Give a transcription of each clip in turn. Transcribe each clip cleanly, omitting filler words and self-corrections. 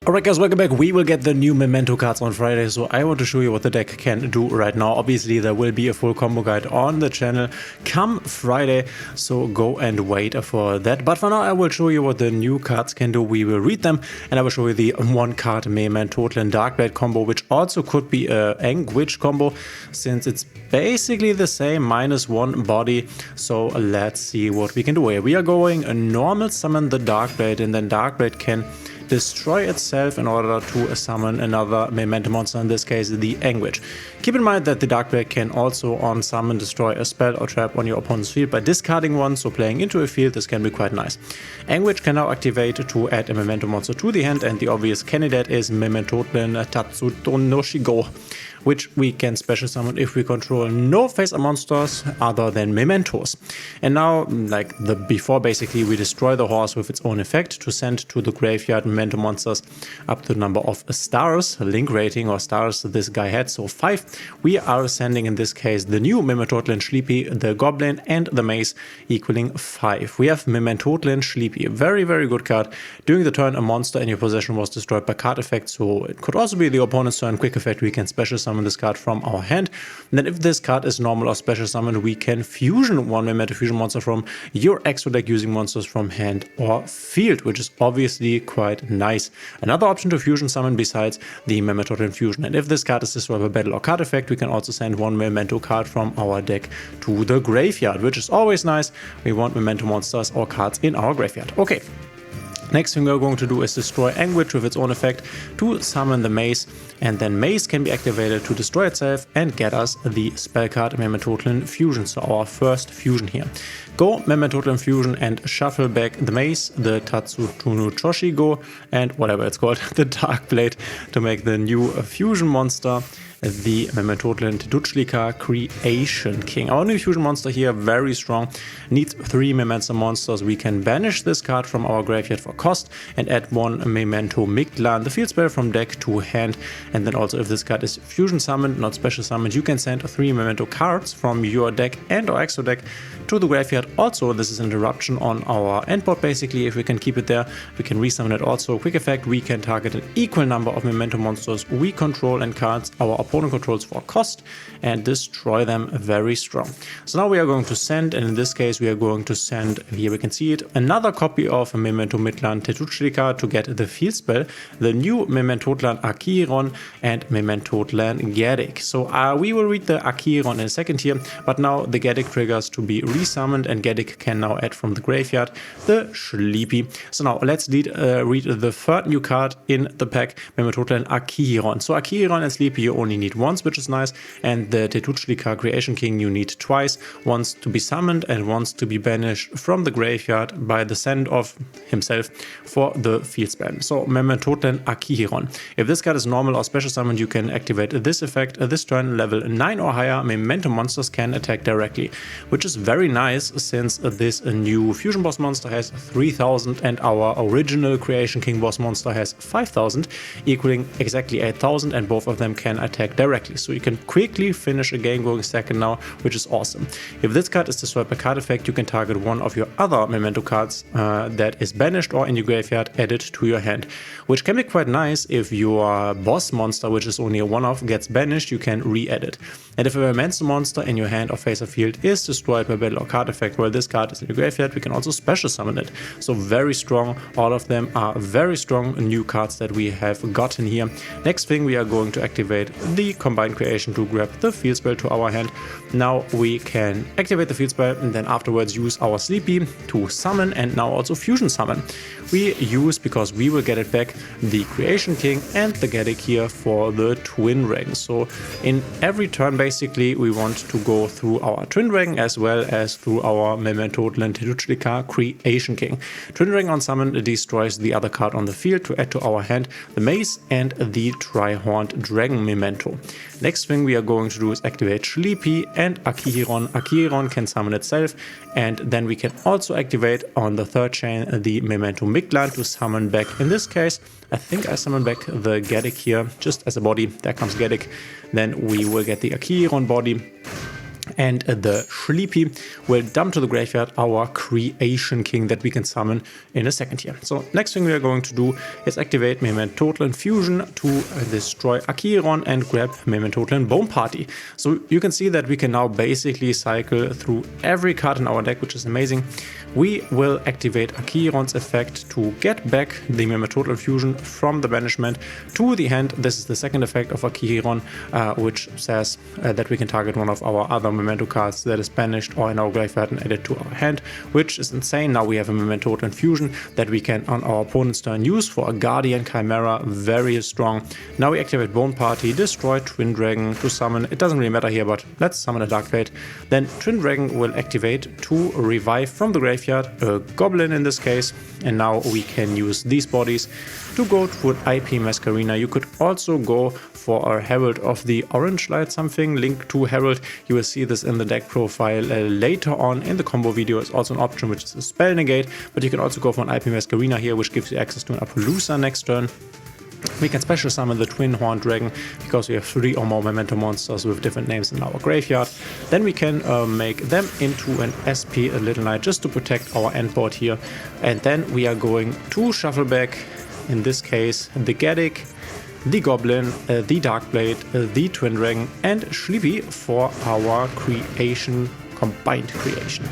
Alright guys, welcome back. We will get the new Memento cards on Friday, so I want to show you what the deck can do right now. Obviously there will be a full combo guide on the channel come Friday, so go and wait for that. But for now I will show you what the new cards can do. We will read them and I will show you the one card Memento and Darkblade combo, which also could be a Anguish combo since it's basically the same, -1 body. So let's see what we can do here. We are going a normal summon the Darkblade, and then Darkblade can destroy itself in order to summon another Memento monster, in this case the Anguish. Keep in mind that the Darkblade can also on summon destroy a spell or trap on your opponent's field by discarding one, so playing into a field this can be quite nice. Anguish can now activate to add a Memento monster to the hand, and the obvious candidate is Memento Tatsutonoshigo, which we can special summon if we control no face-up monsters other than Mementos. And now, like the before, basically we destroy the horse with its own effect to send to the graveyard Memento monsters up to the number of stars, link rating or stars this guy had, so 5. We are sending in this case the new Mementotlin Sleepy, the Goblin and the Mace, equaling 5. We have Mementotlin Sleepy, a very good card. During the turn a monster in your possession was destroyed by card effect, so it could also be the opponent's turn. Quick effect, we can special summon this card from our hand. And then if this card is normal or special summon, we can fusion one Memento fusion monster from your extra deck using monsters from hand or field, which is obviously quite nice. Another option to fusion summon besides the Memento fusion. And if this card is destroyed by battle or card effect, we can also send one Memento card from our deck to the graveyard, which is always nice. We want Memento monsters or cards in our graveyard. Okay. Next thing we're going to do is destroy Anguish with its own effect to summon the Mace, and then Mace can be activated to destroy itself and get us the spell card Mementotlin Fusion, so our first fusion here. Go Mementotlin Fusion and shuffle back the Mace, the Tatsutonoshigo, and whatever it's called, the Darkblade, to make the new fusion monster the Mementotlin Teduchlika Creation King. Our new fusion monster here, very strong, needs 3 Memento monsters. We can banish this card from our graveyard for cost and add 1 Memento Miglan, the field spell, from deck to hand. And then also if this card is fusion summoned, not special summoned, you can send 3 Memento cards from your deck and or extra deck to the graveyard. Also, this is an interruption on our endboard basically. If we can keep it there, we can resummon it also. Quick effect, we can target an equal number of Memento monsters we control and cards our opponent controls for cost and destroy them. Very strong. So now we are going to send, and in this case we are going to send, here we can see it, another copy of Memento Midland Teduchlika to get the field spell, the new Mementotlan Akiron and Mementotlan Gedik. So we will read the Akiron in a second here, but now the Gedik triggers to be resummoned, and Gedik can now add from the graveyard the Sleepy. So now let's read the third new card in the pack, Mementotlan Akiron. So Akiron and Sleepy you only need once, which is nice, and the Teduchlika Creation King you need twice, once to be summoned and once to be banished from the graveyard by the send of himself for the field spell. So Mementotlan Akiron. If this card is normal or special summoned, you can activate this effect. This turn, level 9 or higher, Memento monsters can attack directly, which is very nice since this new fusion boss monster has 3000 and our original Creation King boss monster has 5000, equaling exactly 8000, and both of them can attack directly. So you can quickly finish a game going second now, which is awesome. If this card is destroyed by card effect, you can target one of your other Memento cards that is banished or in your graveyard, add it to your hand, which can be quite nice. If your boss monster, which is only a one-off, gets banished, you can re-add it. And if a Memento monster in your hand or face-up field is destroyed by battle or card effect while this card is in your graveyard, we can also special summon it. So very strong. All of them are very strong new cards that we have gotten here. Next thing, we are going to activate the Combined Creation to grab the field spell to our hand. Now we can activate the field spell and then afterwards use our Sleepy to summon, and now also fusion summon. We use, because we will get it back, the Creation King and the Gedik here for the Twin Dragon. So in every turn basically we want to go through our Twin Dragon as well as through our Mementotlan Teduchlika Creation King. Twin Dragon on summon destroys the other card on the field to add to our hand the Mace and the Tri-Horned Dragon Memento. Next thing we are going to do is activate Sleepy and Akiron. Akiron can summon itself, and then we can also activate on the third chain the Memento Miglan to summon back, in this case I think I summon back the Gedik here just as a body. There comes Gedik. Then we will get the Akiron body And the Sleepy will dump to the graveyard our Creation King that we can summon in a second here. So next thing we are going to do is activate Memento Infusion to destroy Akiron and grab Memento Bone Party. So you can see that we can now basically cycle through every card in our deck, which is amazing. We will activate Akiron's effect to get back the Memento Infusion from the banishment to the hand. This is the second effect of Akiron, which says that we can target one of our other Memento cards that is banished or in our graveyard and add it to our hand, which is insane. Now we have a Memento Infusion that we can on our opponent's turn use for a Guardian Chimera, very strong. Now we activate Bone Party, destroy Twin Dragon to summon, it doesn't really matter here, but let's summon a Dark Blade. Then Twin Dragon will activate to revive from the graveyard a Goblin in this case, and now we can use these bodies to go to an IP Masquerina. You could also go for a Herald of the Orange Light, something linked to Herald. You will see this in the deck profile later on in the combo video. It's also an option, which is a Spell Negate, but you can also go for an IP Masquerina here, which gives you access to an Appaloosa next turn. We can special summon the Twin Horned Dragon because we have 3 or more Memento monsters with different names in our graveyard. Then we can make them into an SP, a Little Knight, just to protect our end board here. And then we are going to shuffle back, in this case, the Gaddick, the Goblin, the Dark Blade, the Twin Dragon, and Sleepy for our creation, combined creation.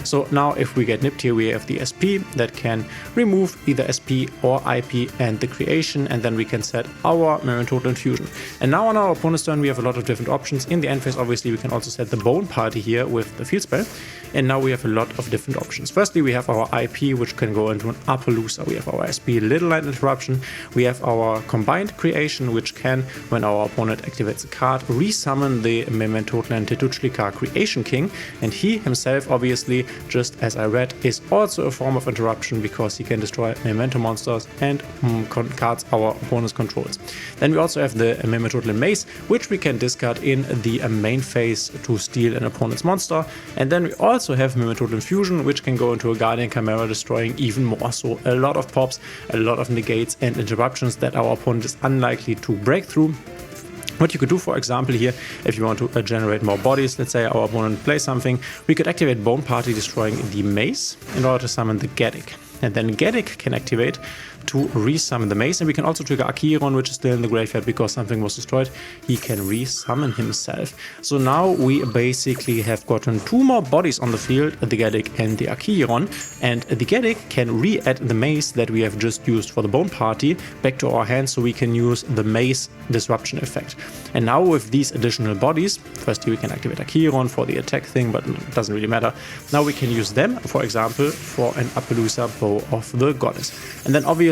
So now if we get nipped here, we have the SP that can remove either SP or IP and the creation, and then we can set our Memento Infusion. And now on our opponent's turn we have a lot of different options. In the end phase obviously we can also set the Bone Party here with the field spell, and now we have a lot of different options. Firstly we have our IP, which can go into an Appaloosa. We have our SP Little Light Interruption. We have our combined creation, which can, when our opponent activates a card, resummon the Memento Tituchlika Creation King, and he himself obviously, just as I read, is also a form of interruption because he can destroy Memento monsters and cards our opponent's controls. Then we also have the Memento Mace, which we can discard in the main phase to steal an opponent's monster. And then we also have Memento Infusion, which can go into a Guardian Chimera, destroying even more. So a lot of pops, a lot of negates and interruptions that our opponent is unlikely to break through. What you could do, for example, here, if you want to generate more bodies, let's say our opponent plays something, we could activate Bone Party, destroying the Mace in order to summon the Gaddick. And then Gaddick can activate to resummon the Mace, and we can also trigger Akiron, which is still in the graveyard because something was destroyed. He can resummon himself. So now we basically have gotten 2 more bodies on the field, the Gaddick and the Akiron, and the Gaddick can re-add the Mace that we have just used for the Bone Party back to our hand, so we can use the Mace disruption effect. And now with these additional bodies, firstly we can activate Akiron for the attack thing, but it doesn't really matter. Now we can use them, for example, for an Appaloosa Bow of the Goddess. And then obviously,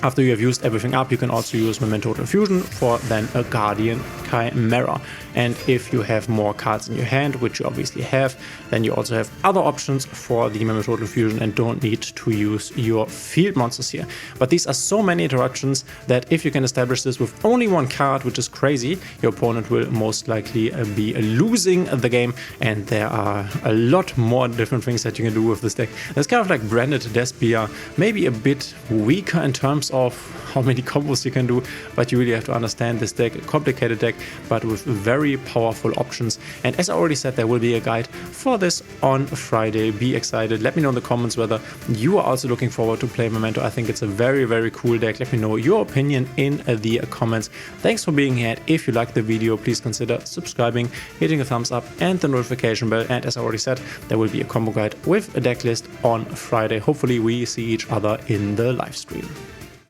after you have used everything up, you can also use Memento Infusion for then a Guardian Chimera. And if you have more cards in your hand, which you obviously have, then you also have other options for the Memento Infusion and don't need to use your field monsters here. But these are so many interruptions that if you can establish this with only 1 card, which is crazy, your opponent will most likely be losing the game. And there are a lot more different things that you can do with this deck. It's kind of like Branded Despia, maybe a bit weaker in terms of how many combos you can do, but you really have to understand this deck, a complicated deck, but with very powerful options. And as I already said, there will be a guide for this on Friday. Be excited. Let me know in the comments whether you are also looking forward to play Memento. I think it's a very, very cool deck. Let me know your opinion in the comments. Thanks for being here. If you liked the video, please consider subscribing, hitting a thumbs up and the notification bell. And as I already said, there will be a combo guide with a deck list on Friday. Hopefully we see each other in the live stream.